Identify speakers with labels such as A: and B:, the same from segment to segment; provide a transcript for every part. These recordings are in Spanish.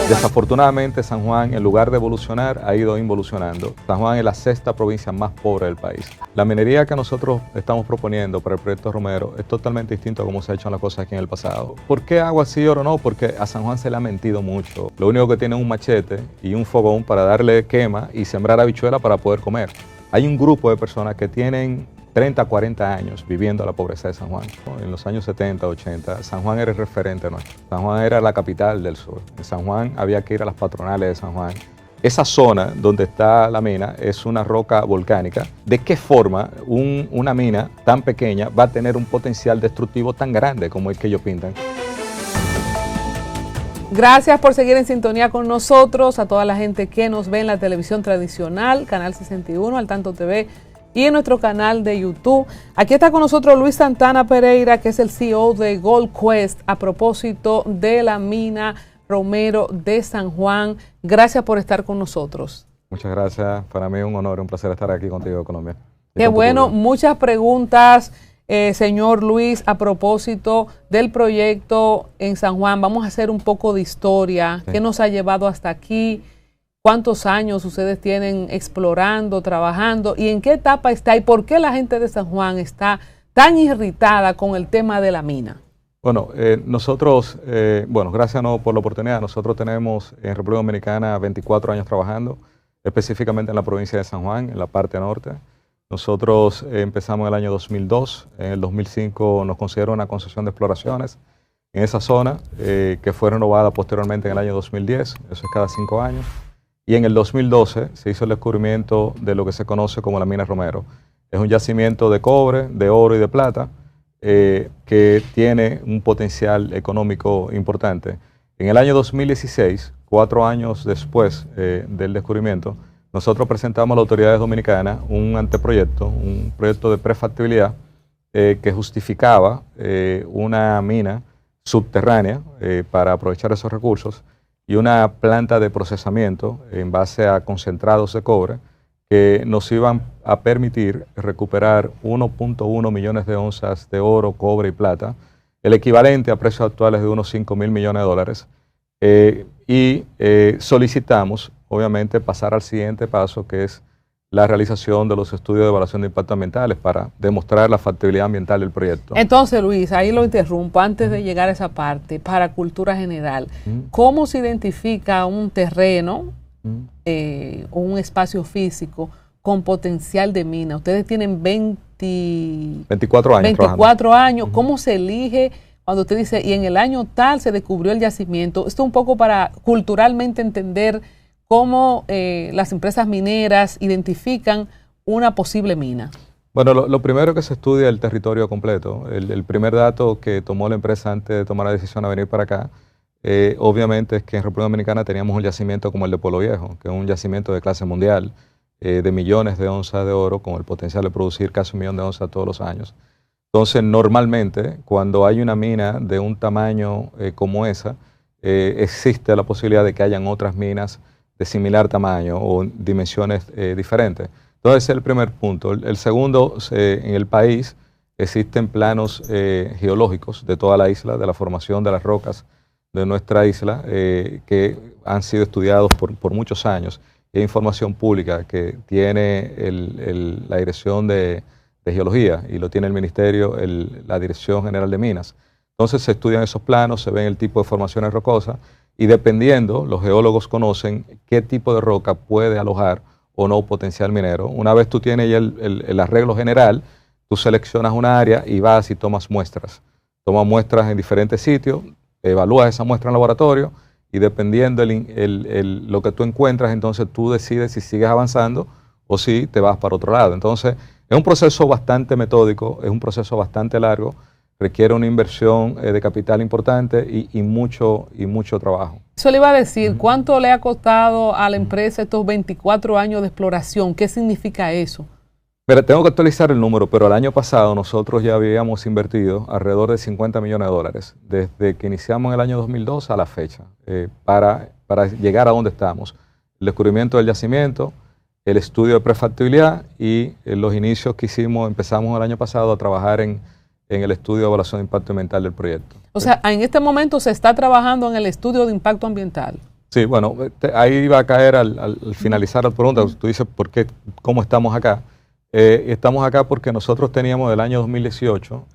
A: Desafortunadamente, San Juan, en lugar de evolucionar, ha ido involucionando. San Juan es la sexta provincia más pobre del país. La minería que nosotros estamos proponiendo para el proyecto Romero es totalmente distinto a cómo se ha hecho las cosas aquí en el pasado. ¿Por qué hago así o no? Porque a San Juan se le ha mentido mucho. Lo único que tiene es un machete y un fogón para darle quema y sembrar habichuela para poder comer. Hay un grupo de personas que tienen 30, 40 años viviendo la pobreza de San Juan. En los años 70, 80, San Juan era el referente nuestro. San Juan era la capital del sur. En San Juan había que ir a las patronales de San Juan. Esa zona donde está la mina es una roca volcánica. ¿De qué forma una mina tan pequeña va a tener un potencial destructivo tan grande como el que ellos pintan?
B: Gracias por seguir en sintonía con nosotros, a toda la gente que nos ve en la televisión tradicional, Canal 61, Al Tanto TV, y en nuestro canal de YouTube. Aquí está con nosotros Luis Santana Pereira, que es el CEO de Gold Quest, a propósito de la mina Romero de San Juan. Gracias por estar con nosotros.
A: Muchas gracias. Para mí es un honor, un placer estar aquí contigo, Colombia.
B: Qué bueno, muchas preguntas, señor Luis, a propósito del proyecto en San Juan. Vamos a hacer un poco de historia. Sí. ¿Qué nos ha llevado hasta aquí? ¿Cuántos años ustedes tienen explorando, trabajando? ¿Y en qué etapa está? ¿Y por qué la gente de San Juan está tan irritada con el tema de la mina?
A: Bueno, nosotros, gracias por la oportunidad. Nosotros tenemos en República Dominicana 24 años trabajando, específicamente en la provincia de San Juan, en la parte norte. Nosotros empezamos en el año 2002. En el 2005 nos concedieron una concesión de exploraciones en esa zona, que fue renovada posteriormente en el año 2010. Eso es cada 5 años. Y en el 2012 se hizo el descubrimiento de lo que se conoce como la mina Romero. Es un yacimiento de cobre, de oro y de plata que tiene un potencial económico importante. En el año 2016, 4 años después del descubrimiento, nosotros presentamos a las autoridades dominicanas un anteproyecto, un proyecto de prefactibilidad que justificaba una mina subterránea para aprovechar esos recursos y una planta de procesamiento en base a concentrados de cobre que nos iban a permitir recuperar 1.1 millones de onzas de oro, cobre y plata, el equivalente a precios actuales de unos 5.000 millones de dólares, solicitamos, obviamente, pasar al siguiente paso, que es la realización de los estudios de evaluación de impactos ambientales para demostrar la factibilidad ambiental del proyecto.
B: Entonces, Luis, ahí lo interrumpo antes de llegar a esa parte, para cultura general. ¿Cómo se identifica un terreno o un espacio físico con potencial de mina? Ustedes tienen
A: 24 años.
B: 24 años. ¿Cómo se elige cuando usted dice, y en el año tal se descubrió el yacimiento? Esto un poco para culturalmente entender cómo las empresas mineras identifican una posible mina.
A: Bueno, lo primero que se estudia es el territorio completo. El primer dato que tomó la empresa antes de tomar la decisión de venir para acá, obviamente es que en República Dominicana teníamos un yacimiento como el de Pueblo Viejo, que es un yacimiento de clase mundial, de millones de onzas de oro, con el potencial de producir casi 1 millón de onzas todos los años. Entonces, normalmente, cuando hay una mina de un tamaño como esa, existe la posibilidad de que hayan otras minas de similar tamaño o dimensiones diferentes. Entonces, ese es el primer punto. El segundo, en el país existen planos geológicos de toda la isla, de la formación de las rocas de nuestra isla, que han sido estudiados por muchos años. Hay información pública que tiene la Dirección de Geología y lo tiene el Ministerio, la Dirección General de Minas. Entonces se estudian esos planos, se ven el tipo de formaciones rocosas y dependiendo, los geólogos conocen qué tipo de roca puede alojar o no potencial minero. Una vez tú tienes ya el arreglo general, tú seleccionas una área y vas y tomas muestras. Tomas muestras en diferentes sitios, evalúas esa muestra en laboratorio y dependiendo lo que tú encuentras, entonces tú decides si sigues avanzando o si te vas para otro lado. Entonces es un proceso bastante metódico, es un proceso bastante largo, requiere una inversión de capital importante y mucho trabajo.
B: Eso le iba a decir, ¿cuánto le ha costado a la empresa estos 24 años de exploración? ¿Qué significa eso?
A: Mira, tengo que actualizar el número, pero el año pasado nosotros ya habíamos invertido alrededor de 50 millones de dólares desde que iniciamos en el año 2002 a la fecha para llegar a donde estamos. El descubrimiento del yacimiento, el estudio de prefactibilidad y los inicios que empezamos el año pasado a trabajar en el estudio de evaluación de impacto ambiental del proyecto.
B: O sea, en este momento se está trabajando en el estudio de impacto ambiental.
A: Sí, bueno, ahí va a caer al finalizar la pregunta. Tú dices, ¿cómo estamos acá? Estamos acá porque nosotros teníamos del año 2018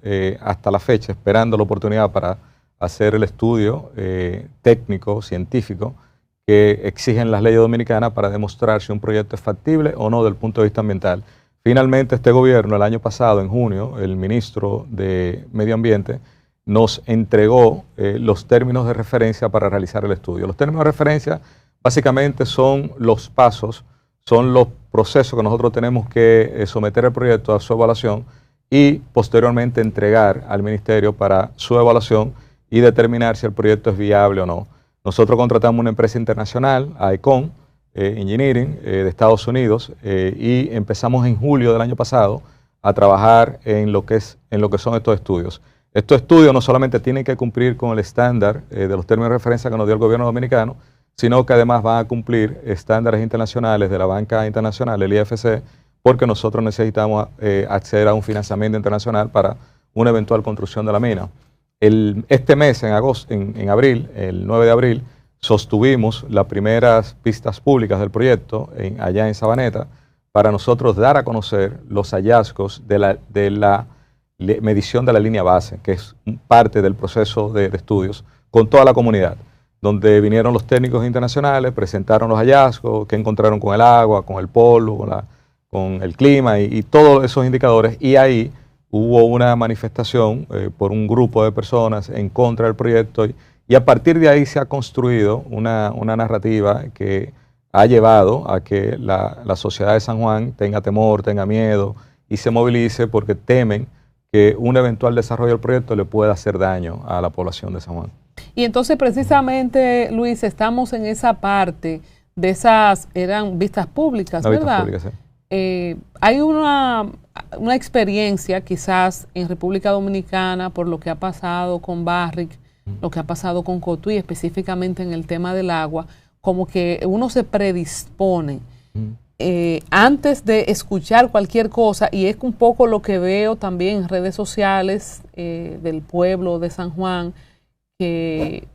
A: hasta la fecha esperando la oportunidad para hacer el estudio técnico, científico, que exigen las leyes dominicanas para demostrar si un proyecto es factible o no desde el punto de vista ambiental. Finalmente, este gobierno, el año pasado, en junio, el ministro de Medio Ambiente nos entregó los términos de referencia para realizar el estudio. Los términos de referencia básicamente son los pasos, son los procesos que nosotros tenemos que someter el proyecto a su evaluación y posteriormente entregar al ministerio para su evaluación y determinar si el proyecto es viable o no. Nosotros contratamos una empresa internacional, AECON Engineering, de Estados Unidos, y empezamos en julio del año pasado a trabajar en lo que son estos estudios. Estos estudios no solamente tienen que cumplir con el estándar de los términos de referencia que nos dio el gobierno dominicano, sino que además van a cumplir estándares internacionales de la banca internacional, el IFC, porque nosotros necesitamos acceder a un financiamiento internacional para una eventual construcción de la mina. Este mes, en abril, el 9 de abril, sostuvimos las primeras pistas públicas del proyecto allá en Sabaneta para nosotros dar a conocer los hallazgos de la medición de la línea base, que es parte del proceso de estudios, con toda la comunidad, donde vinieron los técnicos internacionales, presentaron los hallazgos, que encontraron con el agua, con el polvo, con el clima y todos esos indicadores, y ahí hubo una manifestación por un grupo de personas en contra del proyecto y a partir de ahí se ha construido una narrativa que ha llevado a que la sociedad de San Juan tenga temor, tenga miedo y se movilice porque temen que un eventual desarrollo del proyecto le pueda hacer daño a la población de San Juan.
B: Y entonces precisamente, Luis, estamos en esa parte de esas, eran vistas públicas, ¿verdad? Vistas públicas, sí. Hay una experiencia quizás en República Dominicana por lo que ha pasado con Barrick, lo que ha pasado con Cotuí, específicamente en el tema del agua, como que uno se predispone antes de escuchar cualquier cosa, y es un poco lo que veo también en redes sociales del pueblo de San Juan, que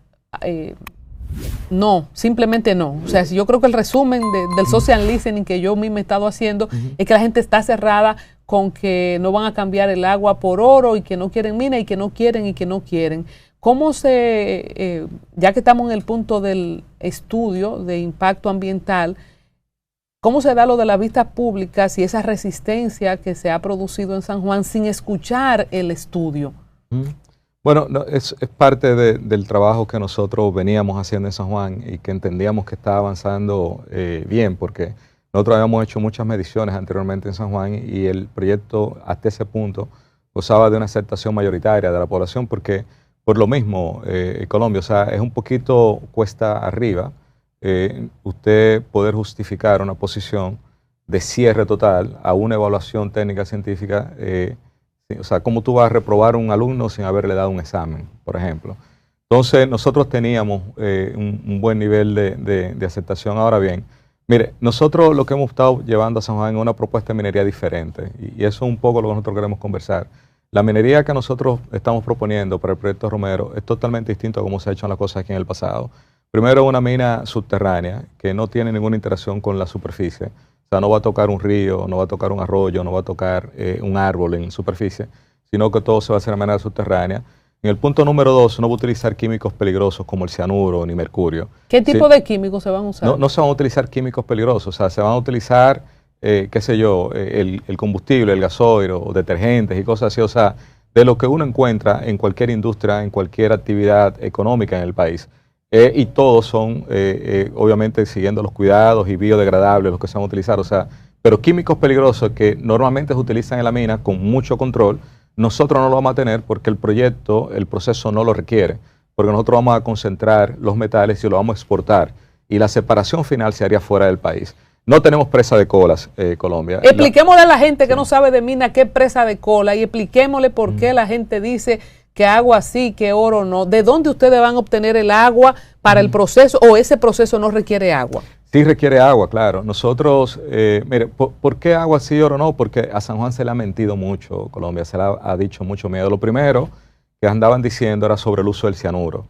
B: no, simplemente no. O sea, yo creo que el resumen del social listening que yo mismo he estado haciendo es que la gente está cerrada con que no van a cambiar el agua por oro y que no quieren mina y que no quieren y que no quieren. ¿Cómo ya que estamos en el punto del estudio de impacto ambiental, cómo se da lo de las vistas públicas y esa resistencia que se ha producido en San Juan sin escuchar el estudio?
A: Bueno, es parte del trabajo que nosotros veníamos haciendo en San Juan y que entendíamos que estaba avanzando bien, porque nosotros habíamos hecho muchas mediciones anteriormente en San Juan y el proyecto hasta ese punto gozaba de una aceptación mayoritaria de la población porque por lo mismo, Colombia, o sea, es un poquito cuesta arriba usted poder justificar una posición de cierre total a una evaluación técnica científica. O sea, ¿cómo tú vas a reprobar a un alumno sin haberle dado un examen, por ejemplo? Entonces, nosotros teníamos un buen nivel de aceptación. Ahora bien, mire, nosotros lo que hemos estado llevando a San Juan es una propuesta de minería diferente y eso es un poco lo que nosotros queremos conversar. La minería que nosotros estamos proponiendo para el proyecto Romero es totalmente distinto a cómo se ha hecho las cosas aquí en el pasado. Primero, una mina subterránea que no tiene ninguna interacción con la superficie. O sea, no va a tocar un río, no va a tocar un arroyo, no va a tocar un árbol en superficie, sino que todo se va a hacer de manera subterránea. En el punto número 2, no va a utilizar químicos peligrosos como el cianuro ni mercurio.
B: ¿Qué tipo de químicos se van a usar?
A: No se van a utilizar químicos peligrosos, o sea, se van a utilizar qué sé yo, el combustible, el gasoil, o detergentes y cosas así, o sea, de lo que uno encuentra en cualquier industria, en cualquier actividad económica en el país. Y todos son, obviamente, siguiendo los cuidados y biodegradables los que se van a utilizar, o sea, pero químicos peligrosos que normalmente se utilizan en la mina con mucho control, nosotros no lo vamos a tener porque el proyecto, el proceso no lo requiere, porque nosotros vamos a concentrar los metales y lo vamos a exportar, y la separación final se haría fuera del país. No tenemos presa de colas, Colombia.
B: Expliquémosle a la gente que no sabe de mina qué es presa de cola y expliquémosle por qué la gente dice que agua sí, que oro no. ¿De dónde ustedes van a obtener el agua para el proceso o ese proceso no requiere agua?
A: Sí requiere agua, claro. Nosotros, mire, ¿por qué agua sí, oro no? Porque a San Juan se le ha mentido mucho, Colombia, se le ha dicho mucho miedo. Lo primero que andaban diciendo era sobre el uso del cianuro,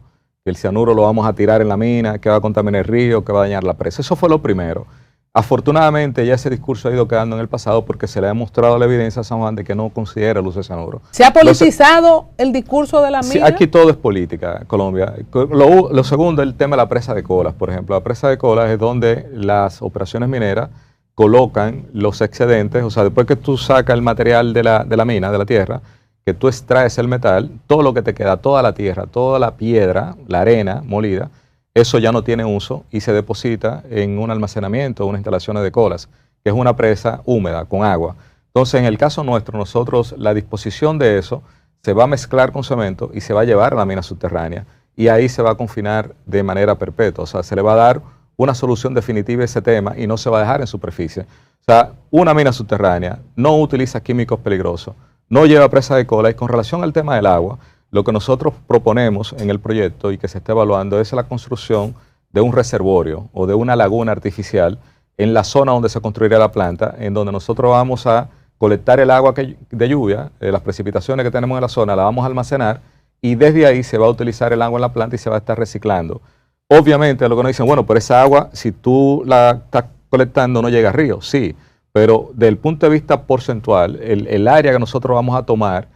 A: que el cianuro lo vamos a tirar en la mina, que va a contaminar el río, que va a dañar la presa. Eso fue lo primero. Afortunadamente ya ese discurso ha ido quedando en el pasado porque se le ha demostrado la evidencia a San Juan de que no considera el uso de cianuro.
B: ¿Se ha politizado el discurso de la mina?
A: Sí, aquí todo es política, Colombia. Lo segundo es el tema de la presa de Colas, por ejemplo. La presa de Colas es donde las operaciones mineras colocan los excedentes, o sea, después que tú sacas el material de la mina, de la tierra, que tú extraes el metal, todo lo que te queda, toda la tierra, toda la piedra, la arena molida, eso ya no tiene uso y se deposita en un almacenamiento, unas instalaciones de Colas, que es una presa húmeda, con agua. Entonces, en el caso nuestro, nosotros, la disposición de eso se va a mezclar con cemento y se va a llevar a la mina subterránea y ahí se va a confinar de manera perpetua. O sea, se le va a dar una solución definitiva a ese tema y no se va a dejar en superficie. O sea, una mina subterránea no utiliza químicos peligrosos, no lleva presa de cola y con relación al tema del agua, lo que nosotros proponemos en el proyecto y que se está evaluando es la construcción de un reservorio o de una laguna artificial en la zona donde se construirá la planta, en donde nosotros vamos a colectar el agua de lluvia, las precipitaciones que tenemos en la zona, la vamos a almacenar y desde ahí se va a utilizar el agua en la planta y se va a estar reciclando. Obviamente, lo que nos dicen, bueno, pero esa agua, si tú la estás colectando, no llega al río. Sí, pero desde el punto de vista porcentual, el área que nosotros vamos a tomar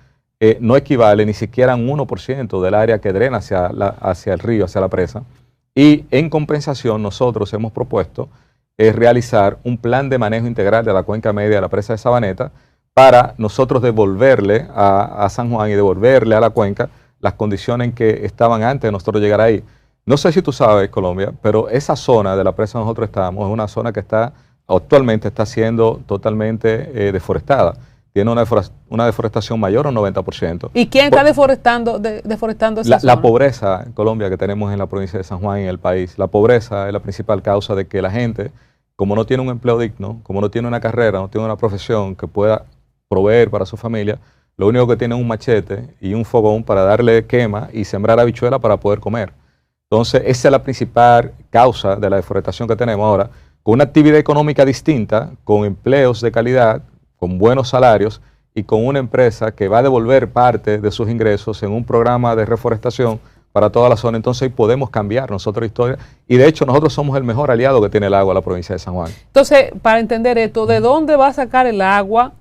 A: no equivale ni siquiera a un 1% del área que drena hacia el río, hacia la presa. Y en compensación, nosotros hemos propuesto realizar un plan de manejo integral de la cuenca media de la presa de Sabaneta para nosotros devolverle a San Juan y devolverle a la cuenca las condiciones en que estaban antes de nosotros llegar ahí. No sé si tú sabes, Colombia, pero esa zona de la presa donde nosotros estamos es una zona que actualmente está siendo totalmente deforestada. Tiene una deforestación mayor a un 90%.
B: ¿Y quién está deforestando esa zona?
A: La pobreza en Colombia que tenemos en la provincia de San Juan y en el país. La pobreza es la principal causa de que la gente, como no tiene un empleo digno, como no tiene una carrera, no tiene una profesión que pueda proveer para su familia, lo único que tiene es un machete y un fogón para darle quema y sembrar habichuela para poder comer. Entonces, esa es la principal causa de la deforestación que tenemos ahora, con una actividad económica distinta, con empleos de calidad, con buenos salarios y con una empresa que va a devolver parte de sus ingresos en un programa de reforestación para toda la zona. Entonces, ahí podemos cambiar nosotros la historia y de hecho nosotros somos el mejor aliado que tiene el agua la provincia de San Juan.
B: Entonces, para entender esto, ¿de dónde va a sacar el agua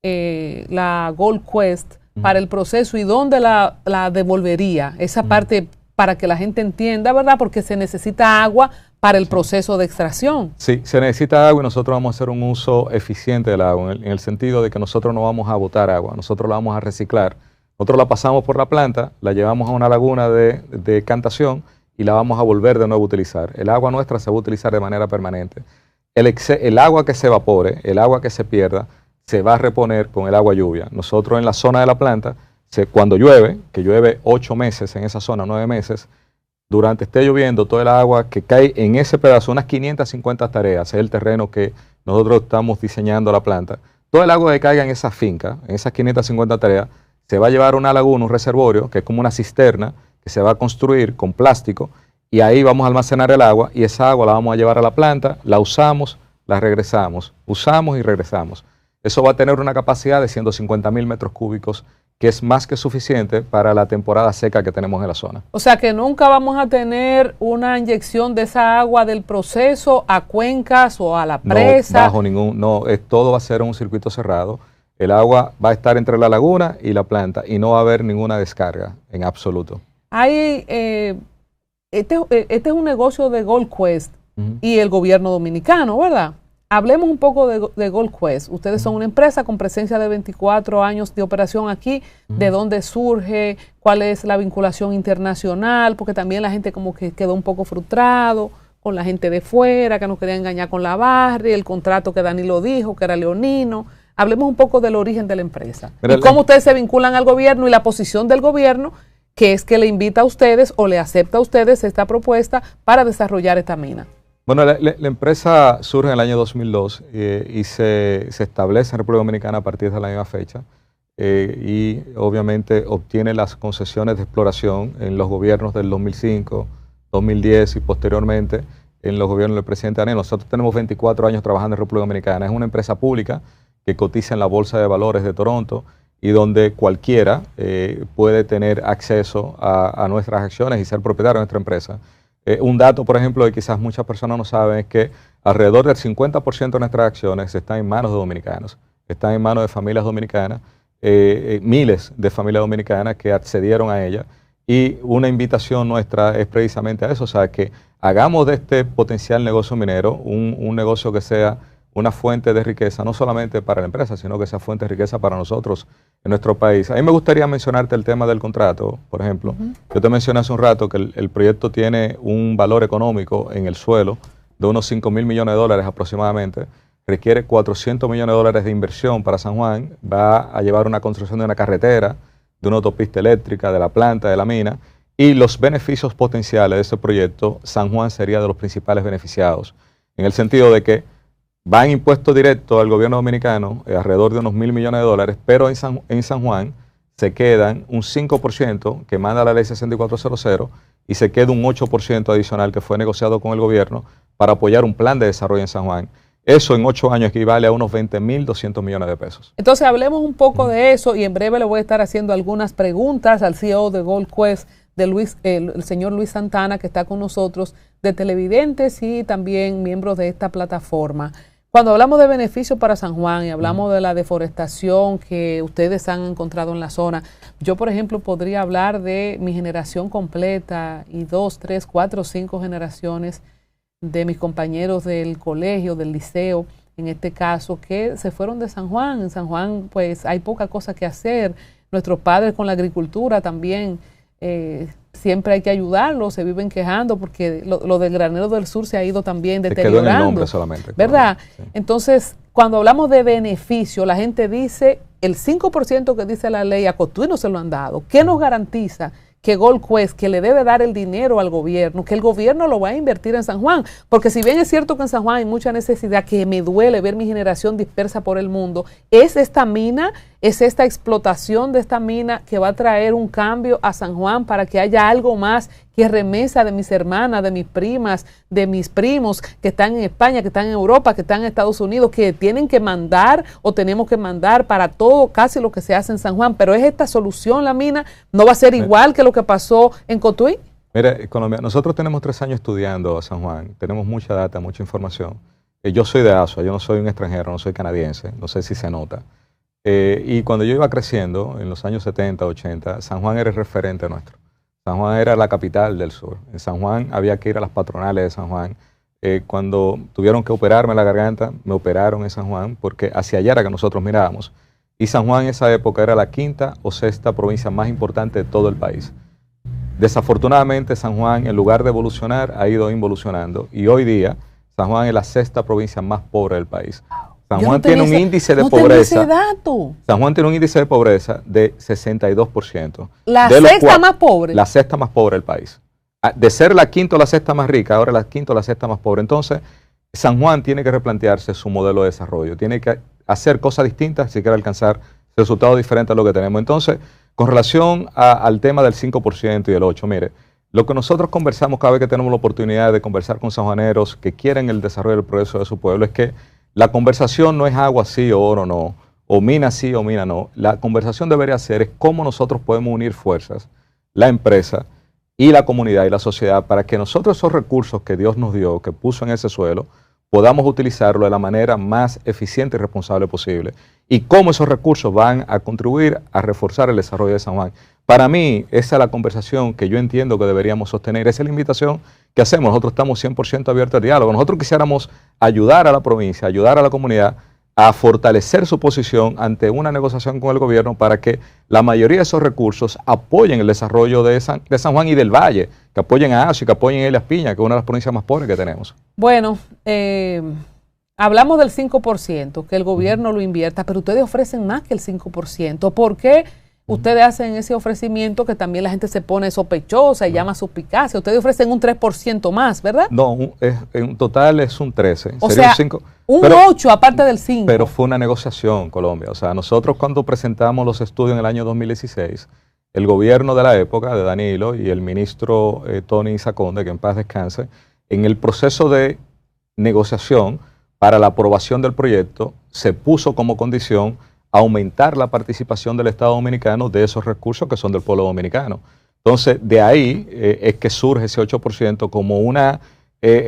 B: la Gold Quest para el proceso y dónde la devolvería? Esa parte para que la gente entienda, ¿verdad? Porque se necesita agua para el proceso de extracción.
A: Sí, se necesita agua y nosotros vamos a hacer un uso eficiente del agua, en el sentido de que nosotros no vamos a botar agua, nosotros la vamos a reciclar. Nosotros la pasamos por la planta, la llevamos a una laguna de cantación y la vamos a volver de nuevo a utilizar. El agua nuestra se va a utilizar de manera permanente. El agua que se evapore, el agua que se pierda, se va a reponer con el agua lluvia. Nosotros en la zona de la planta, cuando llueve, que llueve 8 meses en esa zona, 9 meses, durante esté lloviendo, todo el agua que cae en ese pedazo, unas 550 tareas, es el terreno que nosotros estamos diseñando la planta, todo el agua que caiga en esa finca, en esas 550 tareas, se va a llevar a una laguna, un reservorio, que es como una cisterna, que se va a construir con plástico, y ahí vamos a almacenar el agua, y esa agua la vamos a llevar a la planta, la usamos, la regresamos, usamos y regresamos. Eso va a tener una capacidad de 150.000 metros cúbicos, que es más que suficiente para la temporada seca que tenemos en la zona.
B: O sea que nunca vamos a tener una inyección de esa agua del proceso a cuencas o a la presa.
A: Todo va a ser un circuito cerrado. El agua va a estar entre la laguna y la planta y no va a haber ninguna descarga en absoluto.
B: Este es un negocio de Gold Quest y el gobierno dominicano, ¿verdad? Hablemos un poco de Gold Quest. Ustedes son una empresa con presencia de 24 años de operación aquí. ¿De dónde surge? ¿Cuál es la vinculación internacional? Porque también la gente como que quedó un poco frustrado con la gente de fuera, que nos quería engañar con la Barri, el contrato que Danilo dijo, que era leonino. Hablemos un poco del origen de la empresa. Y cómo ustedes se vinculan al gobierno y la posición del gobierno, que es que le invita a ustedes o le acepta a ustedes esta propuesta para desarrollar esta mina.
A: Bueno, la empresa surge en el año 2002 y se establece en República Dominicana a partir de la misma fecha y obviamente obtiene las concesiones de exploración en los gobiernos del 2005, 2010 y posteriormente en los gobiernos del presidente Danilo. Nosotros tenemos 24 años trabajando en República Dominicana. Es una empresa pública que cotiza en la Bolsa de Valores de Toronto y donde cualquiera puede tener acceso a nuestras acciones y ser propietario de nuestra empresa. Un dato, por ejemplo, que quizás muchas personas no saben es que alrededor del 50% de nuestras acciones están en manos de dominicanos, están en manos de familias dominicanas, miles de familias dominicanas que accedieron a ella, y una invitación nuestra es precisamente a eso, o sea, que hagamos de este potencial negocio minero un negocio que sea una fuente de riqueza, no solamente para la empresa, sino que sea fuente de riqueza para nosotros en nuestro país. A mí me gustaría mencionarte el tema del contrato, por ejemplo. Yo te mencioné hace un rato que el proyecto tiene un valor económico en el suelo de unos 5.000 millones de dólares aproximadamente. Requiere 400 millones de dólares de inversión para San Juan. Va a llevar una construcción de una carretera, de una autopista eléctrica, de la planta, de la mina. Y los beneficios potenciales de ese proyecto, San Juan sería de los principales beneficiados, en el sentido de que van impuestos directos al gobierno dominicano, alrededor de unos 1.000 millones de dólares, pero en San Juan se quedan un 5% que manda la ley 6400 y se queda un 8% adicional que fue negociado con el gobierno para apoyar un plan de desarrollo en San Juan. Eso en 8 años equivale a unos 20.200 millones de pesos.
B: Entonces hablemos un poco de eso y en breve le voy a estar haciendo algunas preguntas al CEO de Gold Quest, el señor Luis Santana, que está con nosotros, de televidentes y también miembros de esta plataforma. Cuando hablamos de beneficios para San Juan y hablamos de la deforestación que ustedes han encontrado en la zona, yo, por ejemplo, podría hablar de mi generación completa y 2, 3, 4, 5 generaciones de mis compañeros del colegio, del liceo, en este caso, que se fueron de San Juan. En San Juan, pues, hay poca cosa que hacer. Nuestros padres con la agricultura también, siempre hay que ayudarlos, se viven quejando porque lo del Granero del Sur se ha ido también deteriorando. Se quedó en el nombre solamente. ¿Verdad? Sí. Entonces, cuando hablamos de beneficio, la gente dice, el 5% que dice la ley, a Cotuí no se lo han dado. ¿Qué nos garantiza que Gold Quest, que le debe dar el dinero al gobierno, que el gobierno lo va a invertir en San Juan? Porque si bien es cierto que en San Juan hay mucha necesidad, que me duele ver mi generación dispersa por el mundo, es esta mina, es esta explotación de esta mina que va a traer un cambio a San Juan para que haya algo más que remesa de mis hermanas, de mis primas, de mis primos que están en España, que están en Europa, que están en Estados Unidos, que tienen que mandar o tenemos que mandar para todo, casi lo que se hace en San Juan. Pero es esta solución, la mina, ¿no va a ser igual que lo que pasó en Cotuí?
A: Mira, Colombia, nosotros tenemos 3 años estudiando a San Juan, tenemos mucha data, mucha información. Yo soy de Asua, yo no soy un extranjero, no soy canadiense, no sé si se nota. Y cuando yo iba creciendo, en los años 70, 80, San Juan era el referente nuestro. San Juan era la capital del sur. En San Juan había que ir a las patronales de San Juan. Cuando tuvieron que operarme la garganta, me operaron en San Juan porque hacia allá era que nosotros mirábamos. Y San Juan en esa época era la 5ª o 6ª provincia más importante de todo el país. Desafortunadamente San Juan, en lugar de evolucionar, ha ido involucionando. Y hoy día San Juan es la 6ª provincia más pobre del país. San Juan tiene un índice de pobreza. San Juan tiene un índice de pobreza de 62%.
B: ¿La 6ª más pobre?
A: La 6ª más pobre del país. De ser la 5ª o la 6ª más rica, ahora la 5ª o la 6ª más pobre. Entonces, San Juan tiene que replantearse su modelo de desarrollo. Tiene que hacer cosas distintas si quiere alcanzar resultados diferentes a lo que tenemos. Entonces, con relación al tema del 5% y del 8%, mire, lo que nosotros conversamos cada vez que tenemos la oportunidad de conversar con sanjuaneros que quieren el desarrollo y el progreso de su pueblo es que la conversación no es agua sí o oro no, o mina sí o mina no. La conversación debería ser es cómo nosotros podemos unir fuerzas, la empresa y la comunidad y la sociedad para que nosotros esos recursos que Dios nos dio, que puso en ese suelo, podamos utilizarlo de la manera más eficiente y responsable posible. Y cómo esos recursos van a contribuir a reforzar el desarrollo de San Juan. Para mí, esa es la conversación que yo entiendo que deberíamos sostener. Esa es la invitación que hacemos. Nosotros estamos 100% abiertos al diálogo. Nosotros quisiéramos ayudar a la provincia, ayudar a la comunidad a fortalecer su posición ante una negociación con el gobierno para que la mayoría de esos recursos apoyen el desarrollo de San Juan y del Valle, que apoyen a Asua, que apoyen a Elías Piña, que es una de las provincias más pobres que tenemos.
B: Bueno, hablamos del 5%, que el gobierno lo invierta, pero ustedes ofrecen más que el 5%. ¿Por qué ustedes hacen ese ofrecimiento que también la gente se pone sospechosa y llama suspicacia? Ustedes ofrecen un 3% más, ¿verdad?
A: No, en total es un 13%.
B: O sea, un 8% aparte del 5%.
A: Pero fue una negociación, Colombia. O sea, nosotros cuando presentamos los estudios en el año 2016, el gobierno de la época, de Danilo, y el ministro Tony Saconde, que en paz descanse, en el proceso de negociación para la aprobación del proyecto, se puso como condición aumentar la participación del Estado dominicano de esos recursos que son del pueblo dominicano. Entonces, de ahí es que surge ese 8% como un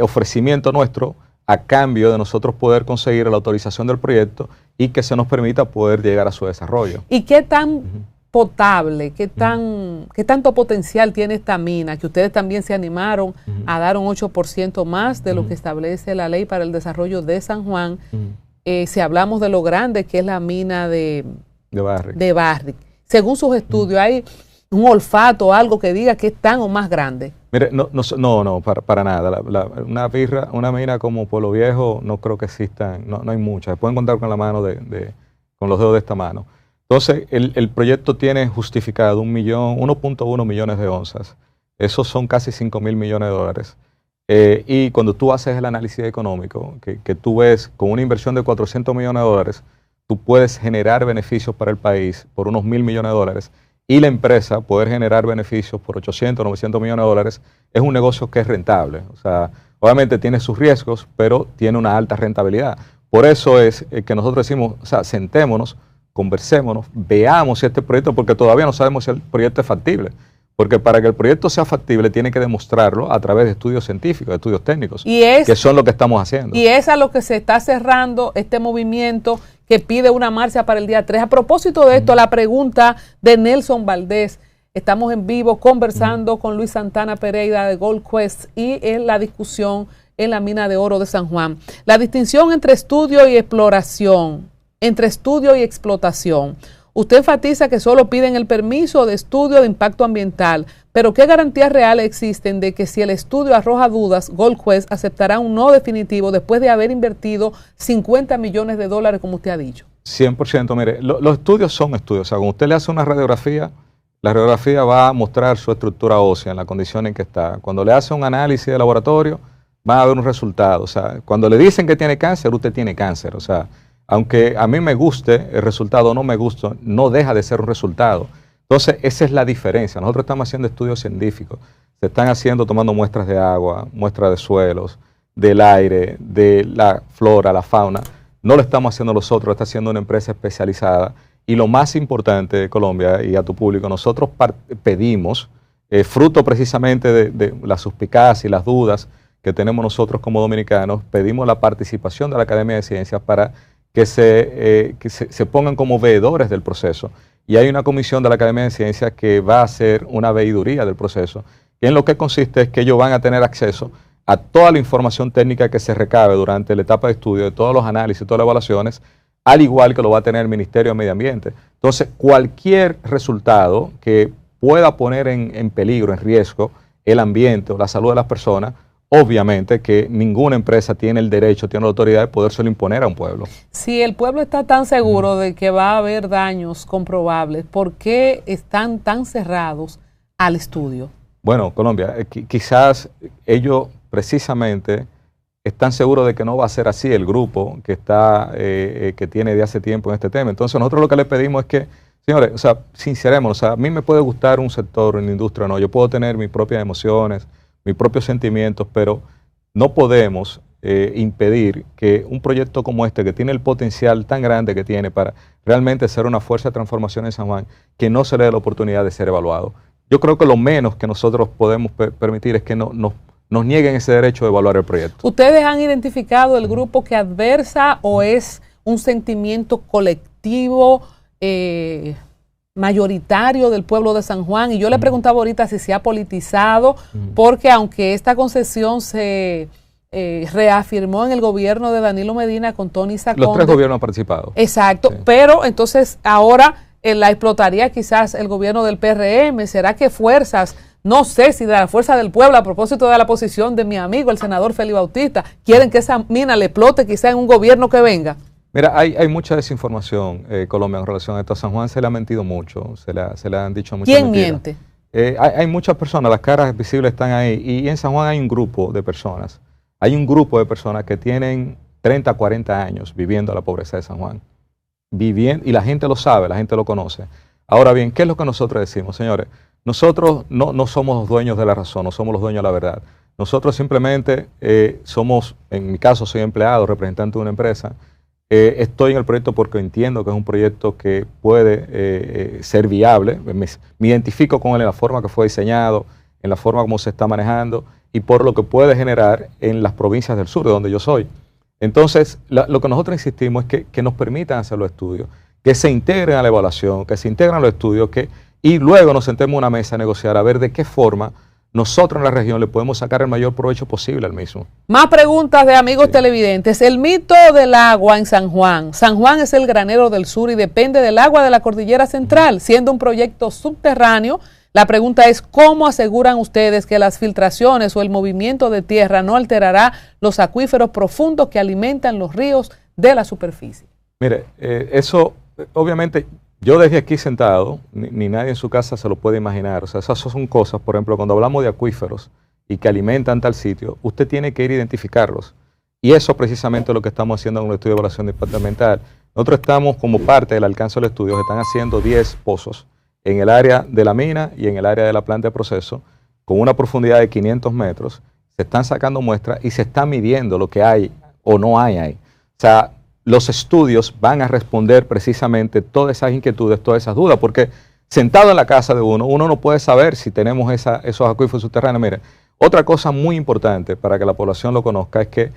A: ofrecimiento nuestro a cambio de nosotros poder conseguir la autorización del proyecto y que se nos permita poder llegar a su desarrollo.
B: ¿Y qué tan potable, qué tanto potencial tiene esta mina, que ustedes también se animaron a dar un 8% más de lo que establece la ley para el desarrollo de San Juan? Si hablamos de lo grande que es la mina de Barrick. Según sus estudios, ¿hay un olfato, algo que diga que es tan o más grande?
A: Mire, no, para nada. Una mina como Pueblo Viejo no creo que existan, no hay muchas. Pueden contar con la mano con los dedos de esta mano. Entonces, el proyecto tiene justificado 1.1 millones de onzas. Esos son casi 5.000 millones de dólares. Y cuando tú haces el análisis económico, que tú ves con una inversión de 400 millones de dólares, tú puedes generar beneficios para el país por unos 1.000 millones de dólares, y la empresa poder generar beneficios por 800, 900 millones de dólares, es un negocio que es rentable. O sea, obviamente tiene sus riesgos, pero tiene una alta rentabilidad. Por eso es que nosotros decimos, o sea, sentémonos, conversémonos, veamos si este proyecto, porque todavía no sabemos si el proyecto es factible. Porque para que el proyecto sea factible tiene que demostrarlo a través de estudios científicos, de estudios técnicos, que son lo que estamos haciendo.
B: Y es a lo que se está cerrando este movimiento que pide una marcha para el día 3. A propósito de esto, la pregunta de Nelson Valdés. Estamos en vivo conversando con Luis Santana Pereira de Gold Quest y en la discusión en la mina de oro de San Juan. La distinción entre estudio y exploración, entre estudio y explotación. Usted enfatiza que solo piden el permiso de estudio de impacto ambiental, pero ¿qué garantías reales existen de que si el estudio arroja dudas, Gold Quest aceptará un no definitivo después de haber invertido 50 millones de dólares, como usted ha dicho?
A: 100%, mire, los estudios son estudios. O sea, cuando usted le hace una radiografía, la radiografía va a mostrar su estructura ósea en la condición en que está. Cuando le hace un análisis de laboratorio, va a haber un resultado. O sea, cuando le dicen que tiene cáncer, usted tiene cáncer. O sea, aunque a mí me guste el resultado o no me guste, no deja de ser un resultado. Entonces, esa es la diferencia. Nosotros estamos haciendo estudios científicos. Se están haciendo tomando muestras de agua, muestras de suelos, del aire, de la flora, la fauna. No lo estamos haciendo nosotros, lo está haciendo una empresa especializada. Y lo más importante de Colombia y a tu público, nosotros pedimos, fruto precisamente de la suspicacia y las dudas que tenemos nosotros como dominicanos, pedimos la participación de la Academia de Ciencias para que se pongan como veedores del proceso. Y hay una comisión de la Academia de Ciencias que va a hacer una veeduría del proceso, y en lo que consiste es que ellos van a tener acceso a toda la información técnica que se recabe durante la etapa de estudio, de todos los análisis, todas las evaluaciones, al igual que lo va a tener el Ministerio de Medio Ambiente. Entonces, cualquier resultado que pueda poner en peligro, en riesgo, el ambiente o la salud de las personas, obviamente que ninguna empresa tiene el derecho, tiene la autoridad de podérselo imponer a un pueblo. Si el pueblo está tan seguro de que va a haber daños comprobables, ¿por qué están tan cerrados al estudio? Bueno, Colombia, quizás ellos precisamente están seguros de que no va a ser así el grupo que está que tiene de hace tiempo en este tema. Entonces nosotros lo que les pedimos es que, señores, o sea, sincerémonos, o sea, a mí me puede gustar un sector, una industria, no, yo puedo tener mis propias emociones, mis propios sentimientos, pero no podemos impedir que un proyecto como este, que tiene el potencial tan grande que tiene para realmente ser una fuerza de transformación en San Juan, que no se le dé la oportunidad de ser evaluado. Yo creo que lo menos que nosotros podemos permitir es que nos nieguen ese derecho de evaluar el proyecto. ¿Ustedes han identificado el grupo que adversa o es un sentimiento colectivo mayoritario del pueblo de San Juan? Y yo le preguntaba ahorita si se ha politizado, porque aunque esta concesión se reafirmó en el gobierno de Danilo Medina con Tony Saconde. Los tres gobiernos han participado. Exacto, sí. Pero entonces ahora la explotaría quizás el gobierno del PRM. ¿Será que fuerzas, no sé si de la fuerza del pueblo, a propósito de la posición de mi amigo el senador Félix Bautista, quieren que esa mina le explote quizás en un gobierno que venga? Mira, hay mucha desinformación, Colombia, en relación a esto. A San Juan se le ha mentido mucho, se le han dicho muchas mentiras. ¿Quién miente? Hay muchas personas, las caras visibles están ahí, y en San Juan hay un grupo de personas. Hay un grupo de personas que tienen 30, 40 años viviendo la pobreza de San Juan. Y la gente lo sabe, la gente lo conoce. Ahora bien, ¿qué es lo que nosotros decimos, señores? Nosotros no somos los dueños de la razón, no somos los dueños de la verdad. Nosotros simplemente somos, en mi caso soy empleado, representante de una empresa. Estoy en el proyecto porque entiendo que es un proyecto que puede ser viable. Me identifico con él en la forma que fue diseñado, en la forma como se está manejando y por lo que puede generar en las provincias del sur, de donde yo soy. Entonces, lo que nosotros insistimos es que nos permitan hacer los estudios, que se integren a la evaluación, que se integren a los estudios y luego nos sentemos en una mesa a negociar a ver de qué forma nosotros en la región le podemos sacar el mayor provecho posible al mismo.
B: Más preguntas de amigos televidentes. El mito del agua en San Juan. San Juan es el granero del sur y depende del agua de la cordillera central, siendo un proyecto subterráneo. La pregunta es, ¿cómo aseguran ustedes que las filtraciones o el movimiento de tierra no alterará los acuíferos profundos que alimentan los ríos de la superficie?
A: Mire, eso obviamente yo desde aquí sentado, ni nadie en su casa se lo puede imaginar. O sea, esas son cosas, por ejemplo, cuando hablamos de acuíferos y que alimentan tal sitio, usted tiene que ir a identificarlos. Y eso precisamente es lo que estamos haciendo en un estudio de evaluación de impacto ambiental. Nosotros estamos como parte del alcance del estudio, se están haciendo 10 pozos en el área de la mina y en el área de la planta de proceso, con una profundidad de 500 metros, se están sacando muestras y se está midiendo lo que hay o no hay ahí. O sea, los estudios van a responder precisamente todas esas inquietudes, todas esas dudas, porque sentado en la casa de uno no puede saber si tenemos esos acuíferos subterráneos. Mire, otra cosa muy importante para que la población lo conozca es que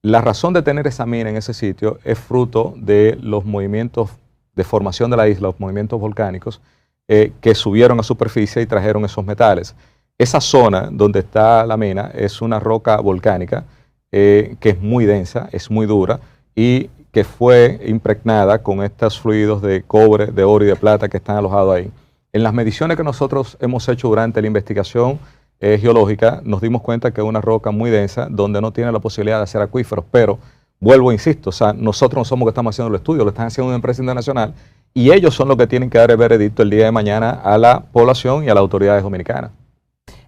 A: la razón de tener esa mina en ese sitio es fruto de los movimientos de formación de la isla, los movimientos volcánicos que subieron a superficie y trajeron esos metales. Esa zona donde está la mina es una roca volcánica que es muy densa, es muy dura y que fue impregnada con estos fluidos de cobre, de oro y de plata que están alojados ahí. En las mediciones que nosotros hemos hecho durante la investigación geológica, nos dimos cuenta que es una roca muy densa donde no tiene la posibilidad de hacer acuíferos, pero vuelvo e insisto, o sea, nosotros no somos los que estamos haciendo el estudio, lo están haciendo una empresa internacional y ellos son los que tienen que dar el veredicto el día de mañana a la población y a las autoridades dominicanas.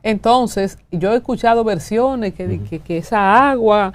B: Entonces, yo he escuchado versiones que esa agua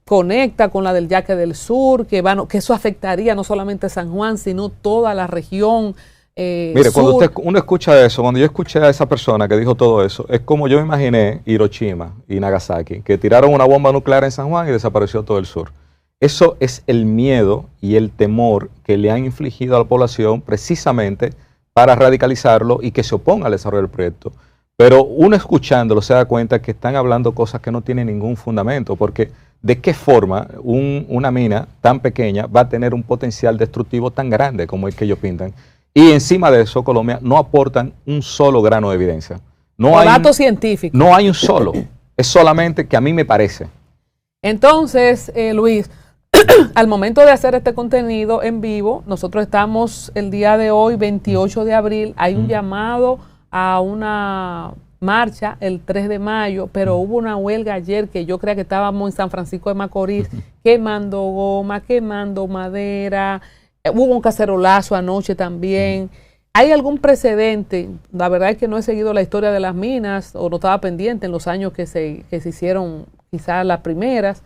B: conecta con la del Yaque del Sur, que eso afectaría no solamente a San Juan, sino toda la región.
A: Mire,
B: sur.
A: cuando uno escucha eso, cuando yo escuché a esa persona que dijo todo eso, es como yo imaginé Hiroshima y Nagasaki, que tiraron una bomba nuclear en San Juan y desapareció todo el sur. Eso es el miedo y el temor que le han infligido a la población precisamente para radicalizarlo y que se oponga al desarrollo del proyecto. Pero uno escuchándolo se da cuenta que están hablando cosas que no tienen ningún fundamento, porque ¿de qué forma una mina tan pequeña va a tener un potencial destructivo tan grande como el que ellos pintan? Y encima de eso, Colombia no aportan un solo grano de evidencia. No hay
B: datos científicos.
A: No hay un solo. Es solamente que a mí me parece.
B: Entonces, Luis, al momento de hacer este contenido en vivo, nosotros estamos el día de hoy, 28 de abril, hay un llamado a una marcha el 3 de mayo, pero hubo una huelga ayer que yo creía que estábamos en San Francisco de Macorís, quemando goma, quemando madera, hubo un cacerolazo anoche también. ¿Hay algún precedente? La verdad es que no he seguido la historia de las minas o no estaba pendiente en los años que se hicieron quizás las primeras.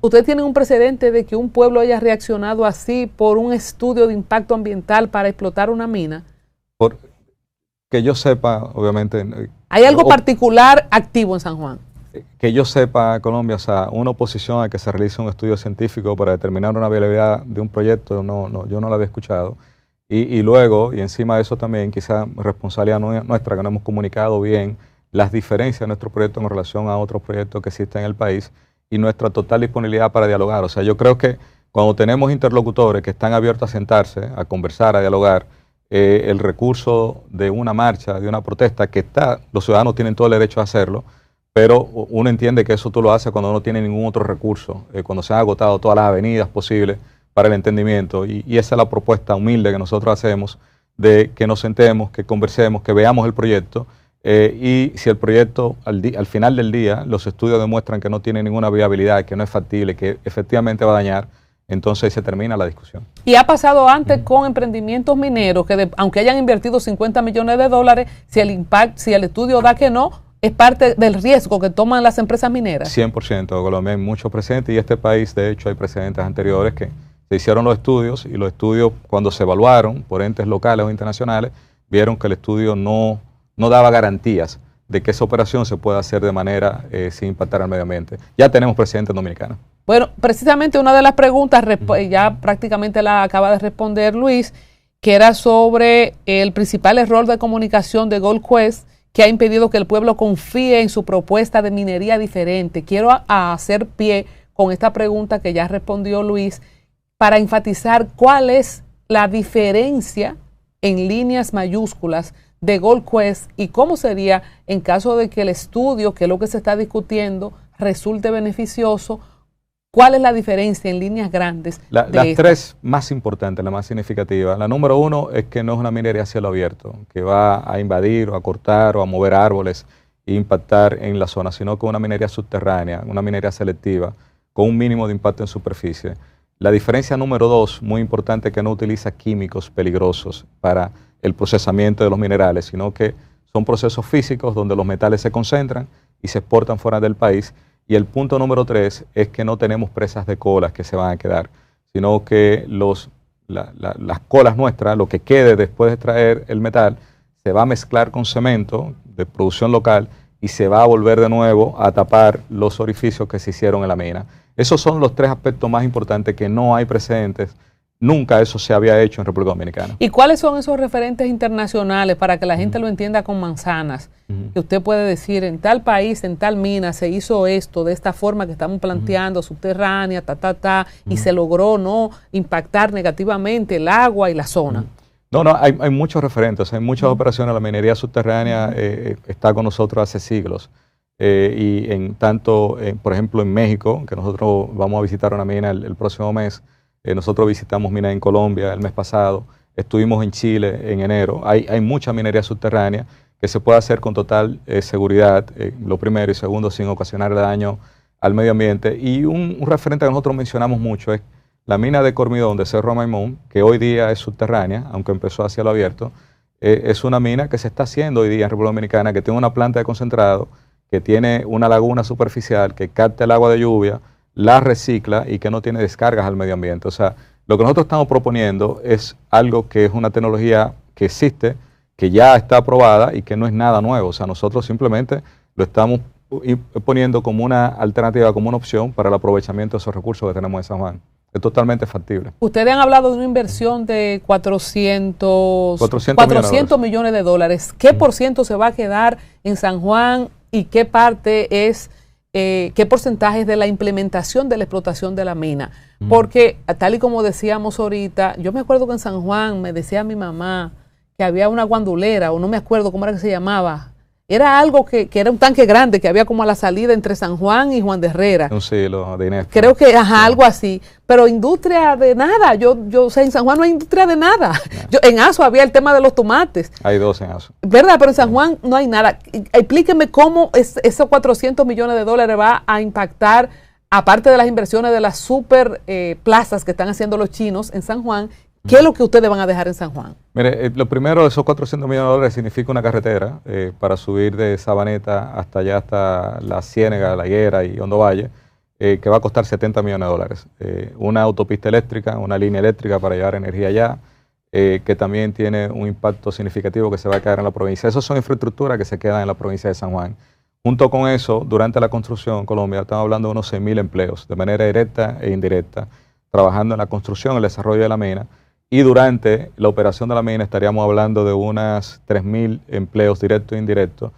B: ¿Usted tiene un precedente de que un pueblo haya reaccionado así por un estudio de impacto ambiental para explotar una mina?
A: Que yo sepa, obviamente.
B: ¿Hay algo particular activo en San Juan?
A: Que yo sepa, Colombia, o sea, una oposición a que se realice un estudio científico para determinar una viabilidad de un proyecto, yo no la había escuchado. Y luego, y encima de eso también, quizá responsabilidad nuestra, que no hemos comunicado bien las diferencias de nuestro proyecto en relación a otros proyectos que existen en el país y nuestra total disponibilidad para dialogar. O sea, yo creo que cuando tenemos interlocutores que están abiertos a sentarse, a conversar, a dialogar, el recurso de una marcha, de una protesta, que los ciudadanos tienen todo el derecho a hacerlo, pero uno entiende que eso tú lo haces cuando no tiene ningún otro recurso, cuando se han agotado todas las avenidas posibles para el entendimiento, y esa es la propuesta humilde que nosotros hacemos, de que nos sentemos, que conversemos, que veamos el proyecto, y si el proyecto al final del día, los estudios demuestran que no tiene ninguna viabilidad, que no es factible, que efectivamente va a dañar, entonces se termina la discusión.
B: Y ha pasado antes con emprendimientos mineros, que aunque hayan invertido 50 millones de dólares, si el estudio da que no, es parte del riesgo que toman las empresas mineras.
A: 100%, Colombia hay muchos precedentes y este país, de hecho, hay precedentes anteriores que se hicieron los estudios y los estudios, cuando se evaluaron por entes locales o internacionales, vieron que el estudio no daba garantías de que esa operación se pueda hacer de manera sin impactar al medio ambiente. Ya tenemos precedentes dominicanos.
B: Bueno, precisamente una de las preguntas, ya prácticamente la acaba de responder Luis, que era sobre el principal error de comunicación de Gold Quest que ha impedido que el pueblo confíe en su propuesta de minería diferente. Quiero hacer pie con esta pregunta que ya respondió Luis para enfatizar cuál es la diferencia en líneas mayúsculas de Gold Quest y cómo sería en caso de que el estudio, que es lo que se está discutiendo, resulte beneficioso. ¿Cuál es la diferencia en líneas grandes?
A: Las tres más importantes, la más significativa. La número uno es que no es una minería a cielo abierto, que va a invadir o a cortar o a mover árboles e impactar en la zona, sino que es una minería subterránea, una minería selectiva, con un mínimo de impacto en superficie. La diferencia número dos, muy importante, es que no utiliza químicos peligrosos para el procesamiento de los minerales, sino que son procesos físicos donde los metales se concentran y se exportan fuera del país. Y el punto número tres es que no tenemos presas de colas que se van a quedar, sino que las colas nuestras, lo que quede después de extraer el metal, se va a mezclar con cemento de producción local y se va a volver de nuevo a tapar los orificios que se hicieron en la mina. Esos son los tres aspectos más importantes que no hay precedentes. Nunca eso se había hecho en República Dominicana.
B: ¿Y cuáles son esos referentes internacionales para que la gente lo entienda con manzanas? Que usted puede decir, en tal país, en tal mina, se hizo esto de esta forma que estamos planteando, subterránea, y se logró no impactar negativamente el agua y la zona.
A: No, hay muchos referentes, hay muchas operaciones. La minería subterránea está con nosotros hace siglos. Y por ejemplo, en México, que nosotros vamos a visitar una mina el próximo mes. Nosotros visitamos minas en Colombia el mes pasado, estuvimos en Chile en enero. Hay mucha minería subterránea que se puede hacer con total seguridad, lo primero, y segundo, sin ocasionar daño al medio ambiente. Y un referente que nosotros mencionamos mucho es la mina de Cormidón de Cerro Maimón, que hoy día es subterránea, aunque empezó a cielo abierto. Es una mina que se está haciendo hoy día en República Dominicana, que tiene una planta de concentrado, que tiene una laguna superficial, que capta el agua de lluvia, la recicla y que no tiene descargas al medio ambiente. O sea, lo que nosotros estamos proponiendo es algo que es una tecnología que existe, que ya está aprobada y que no es nada nuevo. O sea, nosotros simplemente lo estamos poniendo como una alternativa, como una opción para el aprovechamiento de esos recursos que tenemos en San Juan. Es totalmente factible.
B: Ustedes han hablado de una inversión de 400 millones de dólares. ¿Qué por ciento se va a quedar en San Juan y qué parte es... qué porcentaje es de la implementación de la explotación de la mina? Porque, tal y como decíamos ahorita, yo me acuerdo que en San Juan me decía mi mamá que había una guandulera, o no me acuerdo cómo era que se llamaba. Era algo que era un tanque grande que había como a la salida entre San Juan y Juan de Herrera.
A: Un silo de Inés.
B: Creo que, algo así. Pero industria de nada. Yo sé, en San Juan no hay industria de nada. En Aso había el tema de los tomates.
A: Hay dos en Aso.
B: ¿Verdad? Pero en San Juan no hay nada. Explíqueme cómo esos 400 millones de dólares va a impactar, aparte de las inversiones de las super plazas que están haciendo los chinos en San Juan. ¿Qué es lo que ustedes van a dejar en San Juan?
A: Mire, lo primero, esos 400 millones de dólares significa una carretera para subir de Sabaneta hasta allá, hasta La Ciénega, La Higuera y Hondo Valle, que va a costar 70 millones de dólares. Una autopista eléctrica, una línea eléctrica para llevar energía allá, que también tiene un impacto significativo que se va a quedar en la provincia. Esas son infraestructuras que se quedan en la provincia de San Juan. Junto con eso, durante la construcción en Colombia, estamos hablando de unos 6.000 empleos, de manera directa e indirecta, trabajando en la construcción, el desarrollo de la mina. Y durante la operación de la mina estaríamos hablando de unas 3.000 empleos directos e indirectos,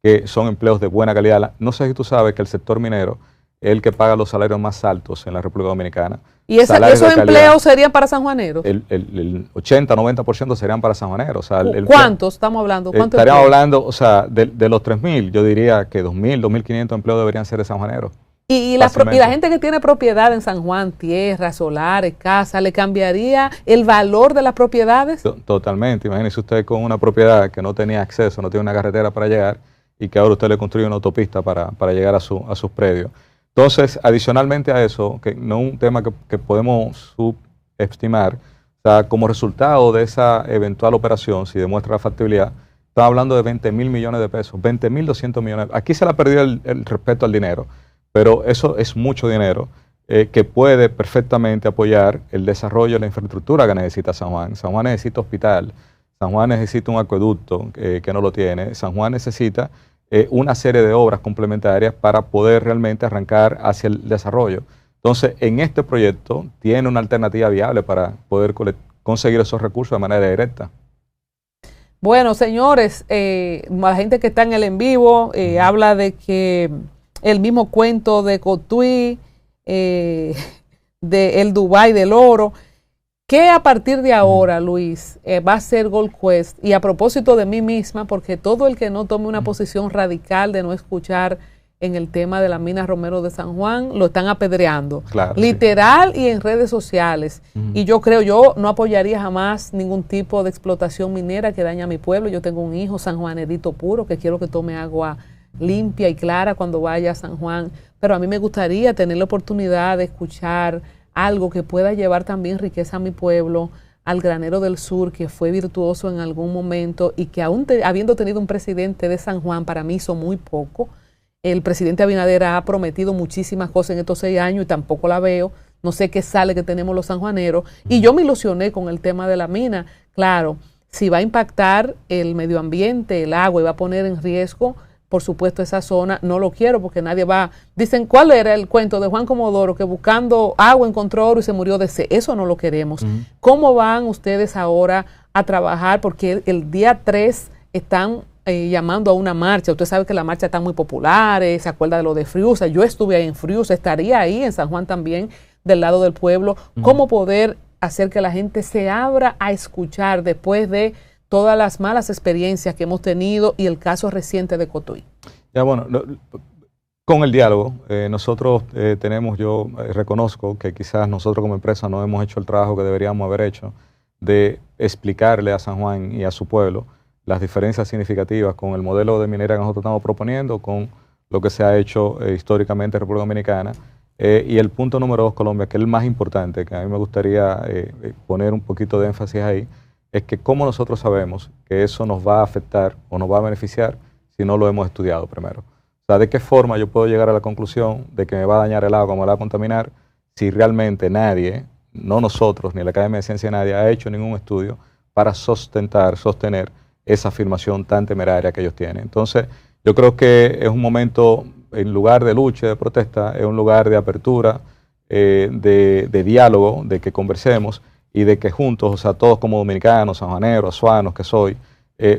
A: que son empleos de buena calidad. No sé si tú sabes que el sector minero es el que paga los salarios más altos en la República Dominicana.
B: ¿Y esos empleos serían para sanjuaneros?
A: El 80-90% serían para sanjuaneros. O sea,
B: ¿Cuántos estamos hablando?
A: Estaríamos hablando, o sea, de los 3.000, yo diría que 2.000, 2.500 empleos deberían ser de sanjuaneros.
B: Y la gente que tiene propiedad en San Juan, tierras, solares, casas, ¿le cambiaría el valor de las propiedades?
A: Totalmente. Imagínese usted con una propiedad que no tenía acceso, no tiene una carretera para llegar y que ahora usted le construye una autopista para llegar a sus predios. Entonces, adicionalmente a eso, que no es un tema que podemos subestimar, o sea, como resultado de esa eventual operación, si demuestra la factibilidad, estamos hablando de 20.000 millones de pesos, 20.200 millones. Aquí se le ha perdido el respeto al dinero. Pero eso es mucho dinero que puede perfectamente apoyar el desarrollo de la infraestructura que necesita San Juan. San Juan necesita hospital, San Juan necesita un acueducto que no lo tiene, San Juan necesita una serie de obras complementarias para poder realmente arrancar hacia el desarrollo. Entonces, en este proyecto tiene una alternativa viable para poder conseguir esos recursos de manera directa.
B: Bueno, señores, la gente que está en el en vivo habla de que el mismo cuento de Cotuí, de el Dubái del oro, que a partir de ahora, Luis, va a ser Gold Quest. Y a propósito de mí misma, porque todo el que no tome una posición radical de no escuchar en el tema de la mina Romero de San Juan, lo están apedreando. Claro, literal sí. Y en redes sociales. Y yo no apoyaría jamás ningún tipo de explotación minera que daña a mi pueblo. Yo tengo un hijo sanjuanerito puro que quiero que tome agua limpia y clara cuando vaya a San Juan. Pero a mí me gustaría tener la oportunidad de escuchar algo que pueda llevar también riqueza a mi pueblo, al Granero del Sur, que fue virtuoso en algún momento y que aún habiendo tenido un presidente de San Juan, para mí hizo muy poco. El presidente Abinader ha prometido muchísimas cosas en estos 6 años y tampoco la veo. No sé qué sale que tenemos los sanjuaneros. Y yo me ilusioné con el tema de la mina. Claro, si va a impactar el medio ambiente, el agua, y va a poner en riesgo, por supuesto, esa zona, no lo quiero porque nadie va. Dicen, ¿cuál era el cuento de Juan Comodoro? Que buscando agua encontró oro y se murió de sed. Eso no lo queremos. ¿Cómo van ustedes ahora a trabajar? Porque el día 3 están llamando a una marcha. Usted sabe que la marcha está muy popular, se acuerda de lo de Friusa. Yo estuve ahí en Friusa, estaría ahí en San Juan también, del lado del pueblo. ¿Cómo poder hacer que la gente se abra a escuchar después de todas las malas experiencias que hemos tenido y el caso reciente de Cotuí?
A: Ya, bueno, con el diálogo, nosotros tenemos, yo reconozco que quizás nosotros como empresa no hemos hecho el trabajo que deberíamos haber hecho de explicarle a San Juan y a su pueblo las diferencias significativas con el modelo de minera que nosotros estamos proponiendo, con lo que se ha hecho históricamente en República Dominicana. Y el punto número 2, Colombia, que es el más importante, que a mí me gustaría poner un poquito de énfasis ahí, es que cómo nosotros sabemos que eso nos va a afectar o nos va a beneficiar si no lo hemos estudiado primero. O sea, ¿de qué forma yo puedo llegar a la conclusión de que me va a dañar el agua, me va a contaminar, si realmente nadie, no nosotros, ni la Academia de Ciencia, nadie ha hecho ningún estudio para sostener esa afirmación tan temeraria que ellos tienen? Entonces, yo creo que es un momento, en lugar de lucha, de protesta, es un lugar de apertura, de diálogo, de que conversemos y de que juntos, o sea, todos como dominicanos, sanjuaneros, azuanos que soy,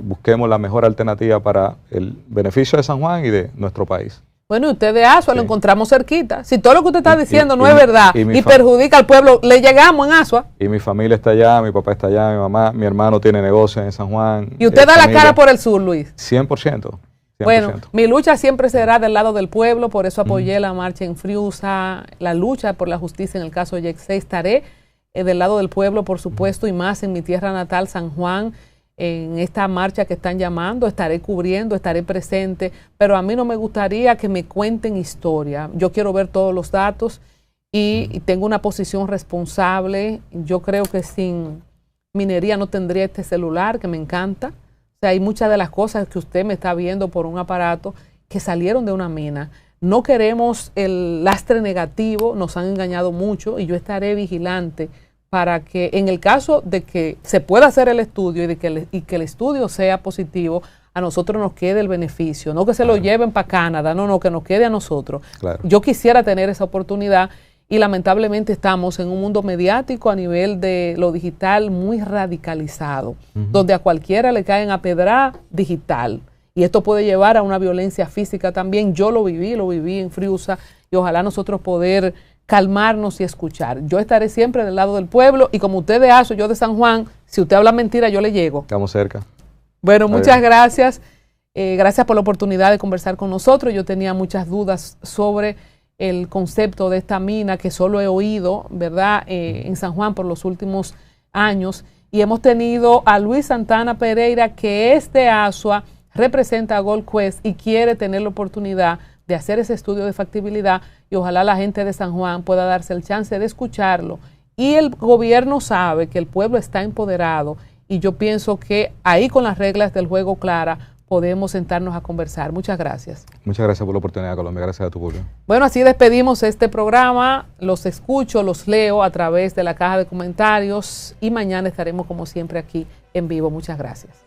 A: busquemos la mejor alternativa para el beneficio de San Juan y de nuestro país.
B: Bueno, y usted de Asua lo encontramos cerquita. Si todo lo que usted está diciendo no es verdad y perjudica al pueblo, le llegamos en Asua.
A: Y mi familia está allá, mi papá está allá, mi mamá, mi hermano tiene negocios en San Juan.
B: ¿Y usted da la cara por el sur, Luis?
A: 100%.
B: Bueno, mi lucha siempre será del lado del pueblo, por eso apoyé la marcha en Friusa, la lucha por la justicia en el caso de Yexé. Estaré del lado del pueblo, por supuesto, y más en mi tierra natal, San Juan. En esta marcha que están llamando, estaré cubriendo, estaré presente, pero a mí no me gustaría que me cuenten historia. Yo quiero ver todos los datos y tengo una posición responsable. Yo creo que sin minería no tendría este celular que me encanta. O sea, hay muchas de las cosas que usted me está viendo por un aparato que salieron de una mina. No queremos el lastre negativo, nos han engañado mucho y yo estaré vigilante para que en el caso de que se pueda hacer el estudio y que el estudio sea positivo, a nosotros nos quede el beneficio, no que se lo lleven para Canadá, no, que nos quede a nosotros. Claro. Yo quisiera tener esa oportunidad y lamentablemente estamos en un mundo mediático a nivel de lo digital muy radicalizado, donde a cualquiera le caen a pedra digital. Y esto puede llevar a una violencia física también. Yo lo viví en Friusa y ojalá nosotros poder calmarnos y escuchar. Yo estaré siempre del lado del pueblo y como usted de Asua, yo de San Juan, si usted habla mentira, yo le llego.
A: Estamos cerca.
B: Bueno, muchas gracias. Gracias por la oportunidad de conversar con nosotros. Yo tenía muchas dudas sobre el concepto de esta mina que solo he oído, ¿verdad?, en San Juan por los últimos años. Y hemos tenido a Luis Santana Pereira, que es de Asua, representa a Gold Quest y quiere tener la oportunidad de hacer ese estudio de factibilidad y ojalá la gente de San Juan pueda darse el chance de escucharlo. Y el gobierno sabe que el pueblo está empoderado y yo pienso que ahí con las reglas del juego claras podemos sentarnos a conversar. Muchas gracias.
A: Muchas gracias por la oportunidad, Colombia. Gracias a tu público.
B: Bueno, así despedimos este programa. Los escucho, los leo a través de la caja de comentarios y mañana estaremos como siempre aquí en vivo. Muchas gracias.